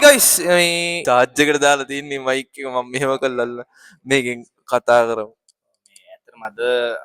guys මේ charge එකට දාලා තින්නේ mic එක මම මෙහෙම කරලා මේකෙන් කතා කරමු. මේ ඇත්තටම අද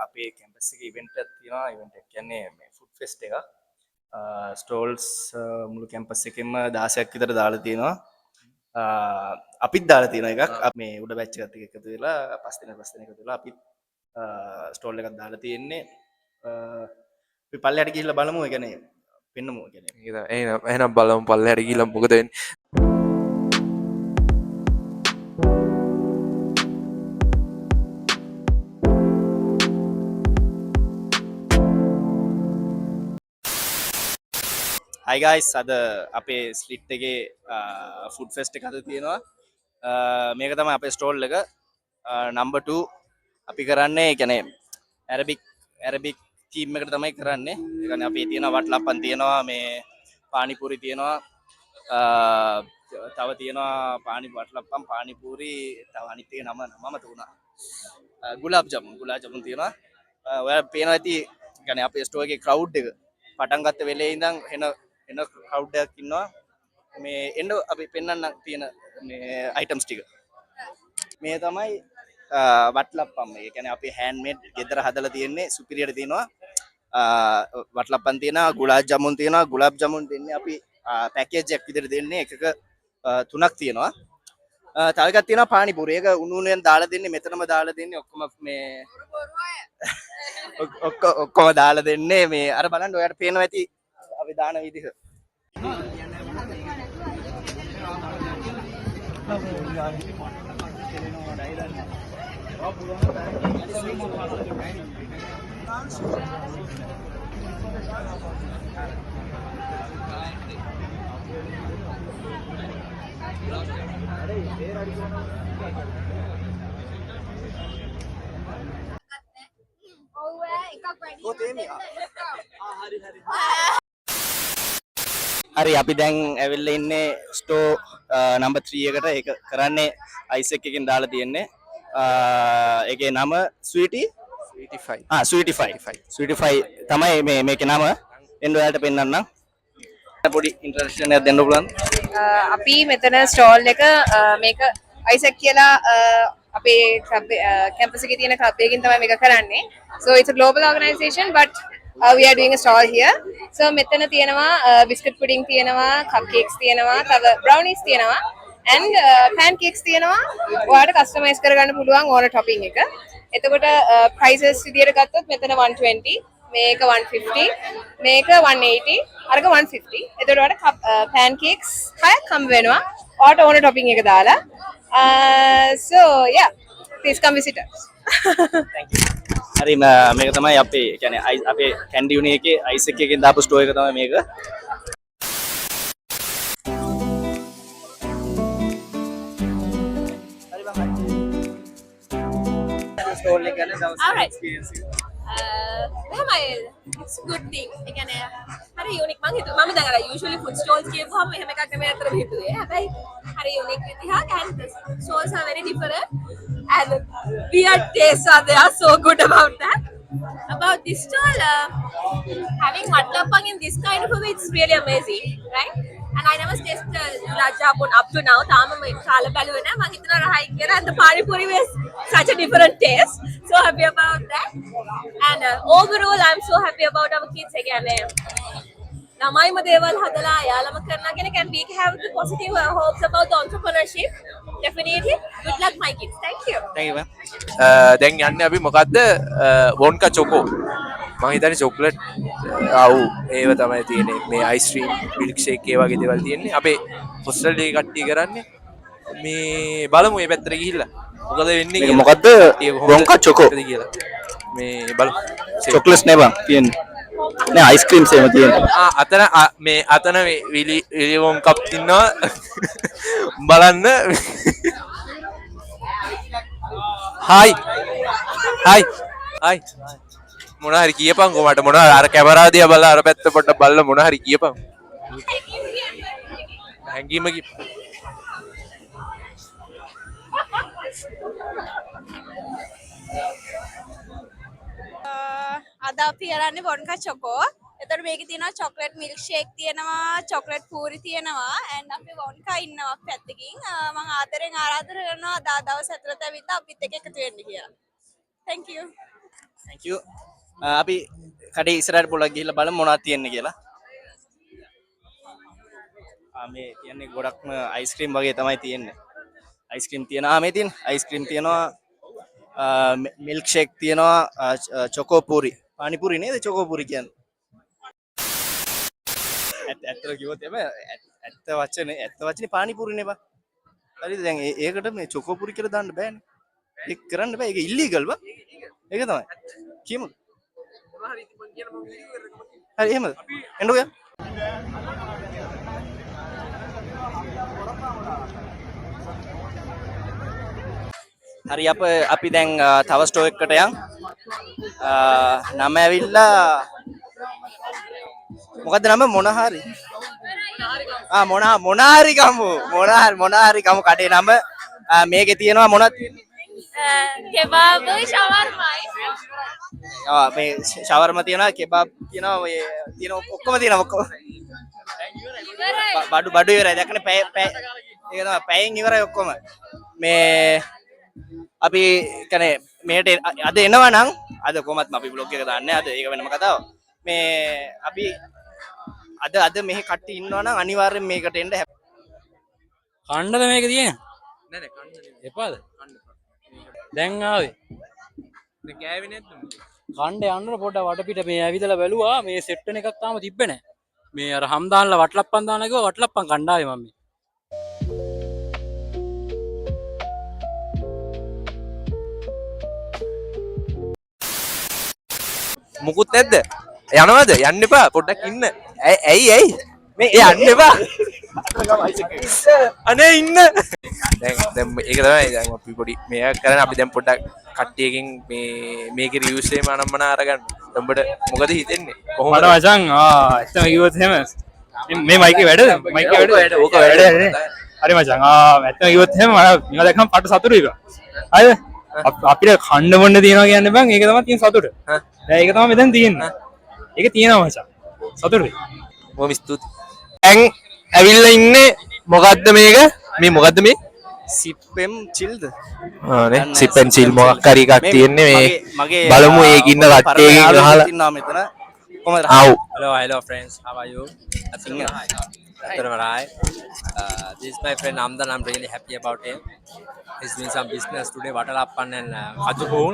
අපේ කැම්පස් එකේ ඉවෙන්ට් එකක් තියෙනවා. ඉවෙන්ට් එක කියන්නේ මේ ෆුඩ් ෆෙස්ට් එකක්. ස්ටෝල්ස් මුළු කැම්පස් එකෙම 16ක් විතර දාලා තියෙනවා. අපිත් දාලා තියෙන එකක්. මේ උඩ බැච් එකත් එක්ක එකතු වෙලා පස් දෙනෙක් එකතු වෙලා අපිත් ස්ටෝල් එකක් දාලා තියෙන්නේ. අපි පල්ලෙහාට ගිහිල්ලා බලමු. ඒ කියන්නේ පෙන්නමු. ඒ කියන්නේ එහෙනම් බලමු පල්ලෙහාට ගිහිල්ලා මොකද වෙන්නේ. Hi guys, අද අපේ ස්ලිට් එකේ ෆුඩ් ෆෙස්ට් එක අද තියෙනවා. මේක තමයි අපේ ස්ටෝල් එක. නම්බර් 2 අපි කරන්නේ කියන්නේ ඇරබික් තීම් එකට තමයි කරන්නේ. ඒ කියන්නේ අපි තියෙනවා වට්ලප්පන් තියෙනවා, මේ පානිපූරි තියෙනවා. තව තියෙනවා වට්ලප්පන් පානිපූරි, තව අනිත් එක නම තුනා. ගුලාබ් ජමුන් තියෙනවා. ඔයාලා පේනවා ඇති කියන්නේ අපේ ස්ටෝල් එකේ ක්‍රවුඩ් එක පටන් ගත්ත වෙලේ ඉඳන් එන ක්‍රවුඩ් එකක් ඉන්නවා. මේ එන්න අපි පෙන්වන්න තියෙන මේ අයිටම්ස් ටික. මේ තමයි වට්ලප්පම්. ඒ කියන්නේ අපි හෑන්ඩ්මේඩ් ගෙදර හදලා තියෙන්නේ. සුපිරියට තියෙනවා. වට්ලප්පම් තියෙනවා, ගුලාබ් ජමුන් තියෙනවා. ගුලාබ් ජමුන් දෙන්නේ අපි පැකේජ් එකක් විදිහට දෙන්නේ. එකක 3ක් තියෙනවා. තව එකක් තියෙනවා පානිපූරි. ඒක උණුවෙන් දාලා දෙන්නේ. මෙතනම දාලා දෙන්නේ. ඔක්කොම මේ ඔක්කොම දාලා දෙන්නේ. මේ අර බලන්න ඔයාලට පේනවා ඇති අපි දාන විදිහ. හරි අපි දැන් ඇවිල්ලා ඉන්නේ ස්ටෝ නම්බර් 3 එකට. ඒක කරන්නේ අයිසෙක් එකෙන් දාලා තියෙන්නේ. ඒකේ නම ස්වීටි 5. ස්වීටි 5 තමයි මේකේ නම. එන්න ඔයාලට පෙන්නන්නම්. පොඩි ඉන්ට්‍රොඩක්ෂන් එකක් දෙන්න පුළුවන්. අපි මෙතන ස්ටෝල් එක මේක අයිසෙක් කියලා අපේ කැම්පස් එකේ තියෙන ක්ලබ් එකකින් තමයි මේක කරන්නේ. So it's a global organization but we are doing a stall here. So මෙතන තියෙනවා biscuit pudding තියෙනවා, cupcakes තියෙනවා, තව brownies තියෙනවා and pancakes තියෙනවා. ඔයාලට customize කරගන්න පුළුවන් ඕන topping එක. එතකොට prices විදියට ගත්තොත් මෙතන 120, මේක 150, මේක 180, අරක 150. එතකොට ඔයාලට pancakes 6ක් හම්බ වෙනවා. ඔයාලට ඕන topping එක දාලා. So yeah, please come visit us. Thank you. හරි මේක තමයි අපේ කියන්නේ අපේ කැන්ඩි යුනි එකේ අයිසෙක් එකෙන් දාපු ස්ටෝ එක තමයි මේක. හරි බං ස්ටෝල් එක ගැන දවස් එක්ස්පීරියන්ස් එක. it's a good thing. ඒ කියන්නේ හරි යුනික් මම හිතුවා මම දැන් අර usually food stalls කියපුවම එහෙම එකක් නෙමෙයි අතර හිතුවේ. හැබැයි හරි යුනික් විදිහක් and the stalls are very different and weird tastes are there, so good about that. About this stall, having matlappang in this kind of a way, it's really amazing, right? And I never tasted gulab jamun up to now. Tama me khala baluwe na man itna rahai kera and the pani puri was such a different taste. So happy about that. And overall I'm so happy about our kids again. ළමයිම දේවල් හදලා යාළම කරනවා කියන can we have the positive hopes about the entrepreneurship. Definitely good luck my kids. Thank you. Thank you ma'am. දැන් යන්නේ අපි මොකද්ද වොන්කා චොකෝ මම හිතන්නේ චොක්ලට් ඒව තමයි තියෙන්නේ මේ අයිස්ක්‍රීම් මිල්ක් ෂේක් ඒ වගේ දේවල් තියෙන්නේ අපේ හොස්ටල් එකේ කට්ටිය කරන්නේ මේ බලමු මේ පැත්තට ගිහිල්ලා මොකද වෙන්නේ මේක මොකද්ද වොන්කා චොකෝ කියලා මේ බලමු චොක්ලට්ස් නේ බං තියෙන්නේ නෑ අයිස්ක්‍රීම්ස් එහෙම තියෙනවා අතන විලි වොන් කප් ඉන්නවා බලන්න හයි මොන හරි කියපන්කෝ මට මොන අර කැමරා දිහා බලලා අර පැත්ත පොඩ්ඩක් බලලා මොන හරි කියපන් හැංගීම අද අපි කරන්නේ වොන්කා චොකෝ. එතකොට මේකේ තියෙනවා චොක්ලට් මිල්ක් ෂේක් තියෙනවා චොක්ලට් පූරි තියෙනවා and අපි වොන්කා ඉන්නවා පැත්තකින් මම ආදරෙන් ආරාධනා කරනවා දවස් ඇතුළත ඇවිල්ලා අපිත් එක්ක එකතු වෙන්න කියලා. Thank you. thank you අපි කඩේ ඉස්සරහට පොළක් ගිහිල්ලා බලමු මොනවද තියෙන්නේ කියලා. මේ කියන්නේ ගොඩක්ම අයිස්ක්‍රීම් වගේ තමයි තියෙන්නේ. අයිස්ක්‍රීම් තියෙනවා මේ තියෙන අයිස්ක්‍රීම් තියෙනවා මිල්ක් ෂේක් තියෙනවා චොකෝ පූරි පානිපූරි නේද චොකෝ පූරි කියන්නේ. ඇත්තට කිව්වොත් එම ඇත්ත වචනේ පානිපූරිනේ බා. හරිද දැන් ඒකට මේ චොකෝ පූරි කියලා දාන්න බෑනේ. ඒක කරන්න බෑ. ඒක ඉල්ලීගල් බා. ඒක තමයි. කියමුද? හරි එහෙමද? එන්නකෝ. හරි අපි දැන් තව ස්ටෝ එකකට යන් නම ඇවිල්ලා මොකද්ද නම මොනහරි මොනහරි ගමු කඩේ නම මේකේ තියෙනවා මොනවද කෙබාබ් ෂවර්මයි මේ ෂවර්ම තියෙනවා කෙබාබ් තියෙනවා ඔය තියෙන ඔක්කොම තියෙනවා ඔක්කොම බඩු ඉවරයි දැක්කනේ පැය ඒක තමයි පැයෙන් ඉවරයි ඔක්කොම මේ අපි කියන්නේ මේට අද එනවා නම් අද කොහොමත් අපි බ්ලොග් එක දාන්නේ අද ඒක වෙනම කතාවක් මේ අපි අද මෙහි කට්ටිය ඉන්නවා නම් අනිවාර්යෙන් මේකට එන්න කණ්ඩද මේක තියෙන නෑ නෑ කණ්ඩ එපාද දැන් ආවේ මේ කෑවේ නැද්ද කණ්ඩ යන්න පොඩ්ඩක් වටපිට මේ ඇවිදලා බැලුවා මේ සෙට් වෙන එකක් තාම තිබ්බේ නෑ මේ අර හම්දාන්ලා වටලප්පන් දානවා කිව්වා වටලප්පන් කණ්ඩාවේ මම මේ මුකුත් නැද්ද යනවද යන්න එපා පොඩ්ඩක් ඉන්න ඇයි මේ යන්න එපා අනේ ඉන්න දැන් ඒක තමයි දැන් අපි පොඩි මේක කරන අපි දැන් පොඩ්ඩක් කට්ටියකින් මේකේ රිවිව්ස් එහෙම අනම්මන අරගන්න උඹට මොකද හිතෙන්නේ කොහොමද මචං ඇත්තම කිව්වොත් එහෙම මේ මයිකේ වැඩ ඕක වැඩ හරි මචං ඇත්තම කිව්වොත් එහෙම මම දැක්කම පට සතුටුයි බා හරිද අපිට කන්න බොන්න තියනවා කියන්නේ බං ඒක තමයි තියෙන සතුට දැන් ඒක තමයි මෙතන තියෙන්නේ ඒක තියෙනවා මචං සතුටුයි බොහොම ස්තුතියි දැන් ඇවිල්ලා ඉන්නේ මොකද්ද මේක මේ මොකද්ද මේ සිප්පෙම් චිල්ද නේ සිප්පෙන් චිල් මොකක් හරි එකක් තියෙන්නේ මේ බලමු ඒක ඉන්න කට්ටියකින් අහලා ඉන්නවා මෙතන කොහමද hello friends how are you this is my friend Amdan. I'm really happy about him. He's doing some business today Watalappan and Kajupon.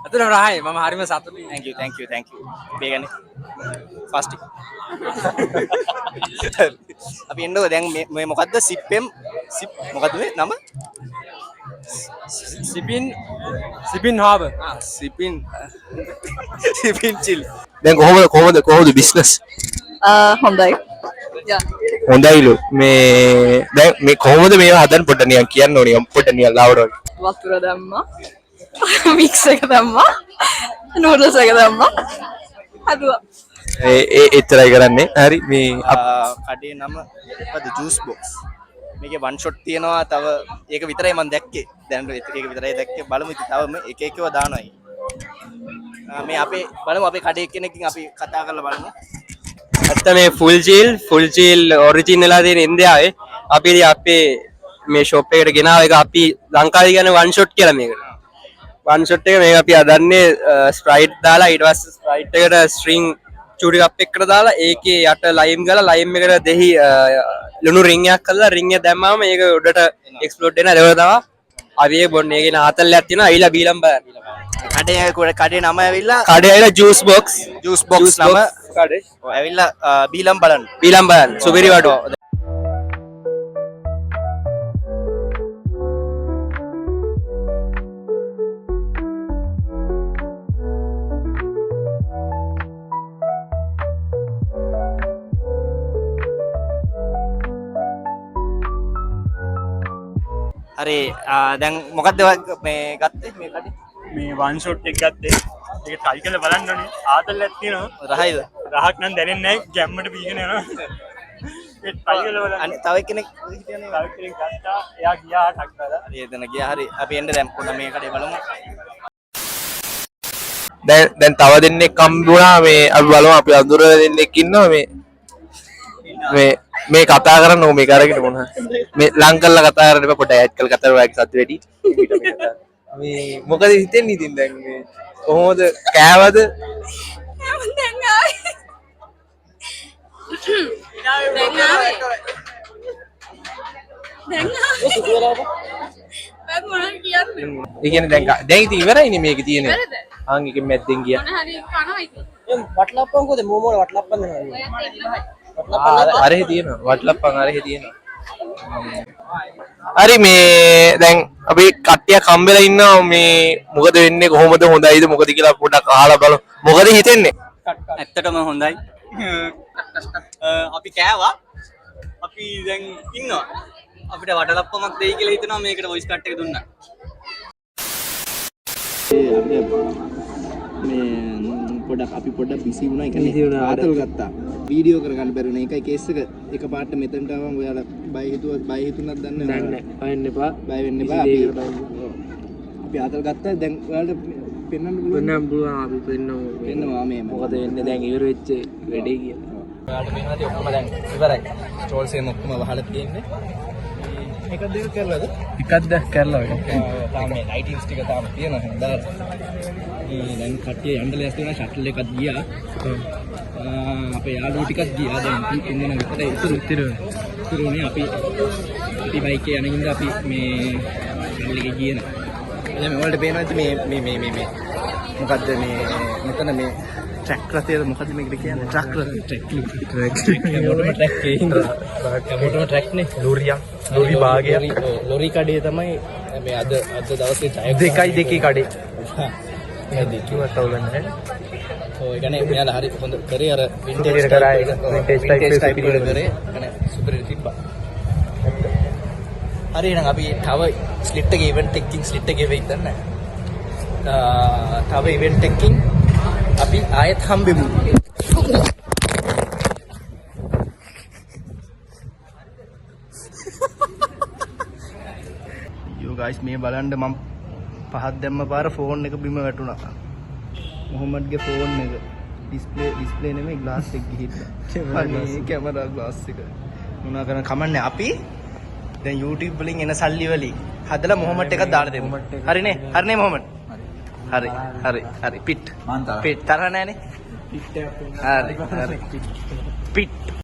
අතන රහයි මම හරිම සතුටුයි. thank you බේගනේ ෆාස්ටික් අපි එන්නකො දැන් මේ මොකද්ද සිප්පෙම් මොකද්ද මේ නම සිපින් හාබර් සිපින් චිල් දැන් කොහොමද බිස්නස් හොඳයි. හොඳයිලු මේ දැන් මේ කොහොමද මේවා හදන්න පොඩ්ඩක් නිකන් කියන්න ඕනේ පොඩ්ඩක් නිකන් ලාවට වතුර දැම්මා. මික්ස් එක දැම්මා. නූඩල්ස් එක දැම්මා. හදුවා. එච්චරයි කරන්නේ හරි මේ කඩේ නම මොකද්ද ජූස් බොක්ස් මේකේ වන් ෂොට් තියෙනවා තව ඒක විතරයි මම දැක්කේ දැන් ඒක විතරයි දැක්කේ බලමු ඉතින් තව එක එකව දානවායි මේ අපේ බලමු අපේ කඩේ කෙනකින් අපි කතා කරලා බලමු ඇත්ත මේ ෆුල් චීල් ඔරිජිනල් වෙලා තියෙන ඉන්දියාවේ අපි අපේ මේ ෂොප් එකට ගෙනාව එක අපි ලංකාවේ කියන්නේ වන් ෂොට් කියලා මේකට වන් ෂොට් එක මේක අපි හදන්නේ ස්ප්‍රයිට් දාලා ඊට පස්සේ ස්ප්‍රයිට් එකට ස්ට්‍රින්ග් චූටි කප් එකකට දාලා ඒකේ යට ලයිම් ගාලා ලයිම් එකට දෙහි ලුණු රින් එකක් කරලා රින් එක දැම්මම මේක උඩට එක්ස්ප්ලෝඩ් වෙන ලෙවල් තමයි අපි ඒක බොන්නේ ඒකේ නාතල්ලයක් තියෙනවා අයිලා බීලම් බලන්න කඩේ නම ඇවිල්ලා කඩේ ඇවිල්ලා ජූස් බොක්ස් නම කඩේ ඇවිල්ලා බීලම් බලන්න සුපිරි වඩුව හරි දැන් මොකද්ද මේ ගත්තේ මේ කඩේ මේ වන් ෂොට් එක ගත්තේ ඒක ට්‍රයි කරලා බලන්න ඕනේ ආතල්ලක් තියෙනවා රහයිද රහක් නම් දැනෙන්නේ නැහැ ගැම්මට බීගෙන යනවා ඒ ට්‍රයි කරලා බලන්න තව කෙනෙක් හිටියනේ තව කෙනෙක් ගත්තා එයා ගියා ටක් කරලා හරි එතන ගියා හරි අපි එන්න දැන් පොඩ්ඩක් මේ කඩේ බලමු දැන් තව දෙන්නෙක් කම්බුණා මේ අපි බලමු අපි අඳුර දෙන්නෙක් ඉන්නවා මේ කතා කරන්න ඕ මේ කරගෙන මොන මේ ලං කරලා කතා කරන්න එපා පොඩ්ඩක් ඇඩ් කරලා කතා කරලා සද්ද වැඩි මේ මොකද හිතෙන්නේ ඉතින් දැන් මේ කොහොමද කෑවද ඒ කියන්නේ දැන් ඉතින් ඉවරයිනේ මේක තියෙන්නේ ආන් එකෙන් මැද්දෙන් ගියා වටලප්පන් කොහෙද මෝමෝල වටලප්පන් දෙනවා අරහෙ තියෙනවා වටලප්පන් අරහෙ තියෙනවා හරි මේ දැන් අපි කට්ටියක් හම්බෙලා ඉන්නවා මේ මොකද වෙන්නේ කොහොමද හොඳයිද මොකද කියලා පොඩ්ඩක් අහලා බලමු මොකද හිතෙන්නේ ඇත්තටම හොඳයි අපි කෑවා අපි දැන් ඉන්නවා අපිට වටලප්පමක් දෙයි කියලා හිතනවා මේකට වොයිස් කට් එක දුන්නා පොඩක් අපි පොඩක් බිසි වුණා ඒ කියන්නේ ආතල් ගත්තා වීඩියෝ කරගන්න බැරුණා ඒකයි කේස් එක එකපාරට මෙතනට ආවම ඔයාලා බය හිතුණාද දන්නේ නැහැ බය වෙන්න එපා අපි ආතල් ගත්තා දැන් ඔයාලට පෙන්වන්න පුළුවන් අපි පෙන්නවා මේ මොකද වෙන්නේ දැන් ඉවර වෙච්ච වැඩේ කියලා ඔයාලට පෙන්වන්නදී ඔක්කොම දැන් ඉවරයි ස්ටෝල්ස් එකෙන් ඔක්කොම වහලා තියෙන්නේ එකක් දෙක කරලාද එකක්ද කරලා තාම මේ ලයිටින්ස් ටික තාම තියෙනවා හොඳට දැන් කට්ටිය යන්න ලෑස්ති වෙනවා ෂටල් එකක් ගියා අපේ යාළුවෝ ටිකක් ගියා දැන් තුන්දෙනා විතරයි ඉතුරුනේ අපි බයික් එකේ යන හින්දා අපි මේ ෂටල් එකේ ගියේ නෑ දැන් මේ වලට පේනවා මේ මොකද්ද මේ මෙතන මේ ට්‍රැක් රථයද මොකද්ද මේකට කියන්නේ ට්‍රක් ට්‍රැක් නේ ලොරි භාගයක් ලොරි කඩේ තමයි මේ අද දවසේ දෙකයි කඩේ මේ දෙකවත් අවුලන්නේ ඔය කියන්නේ මෙයාලා හරි හොඳ කරේ අර වින්ටේජ් ටයිප් කරේ يعني සුපර් තිබ්බා හරි එහෙනම් අපි තව ස්ලිට් එකේ ඉවෙන්ට් එකකින් ස්ලිට් එකේ වෙයි දන්නේ තව ඉවෙන්ට් එකකින් අපි ආයෙත් හම්බෙමු යෝ ගයිස් මේ බලන්න මම පහත් දැම්ම පාර ෆෝන් එක බිම වැටුණා මොහොමඩ්ගේ ෆෝන් එක ඩිස්ප්ලේ නෙමෙයි ග්ලාස් එක ගිහිල්ලා අනේ කැමරා ග්ලාස් එක මොනවා කරන්න කමන්නේ අපි දැන් YouTube වලින් එන සල්ලි වලින් හදලා මොහොමඩ් එකක් දාලා දෙමු හරිනේ හරිනේ මොහොමඩ් හරි පිට් තරහ නැහනේ පිට් පිට්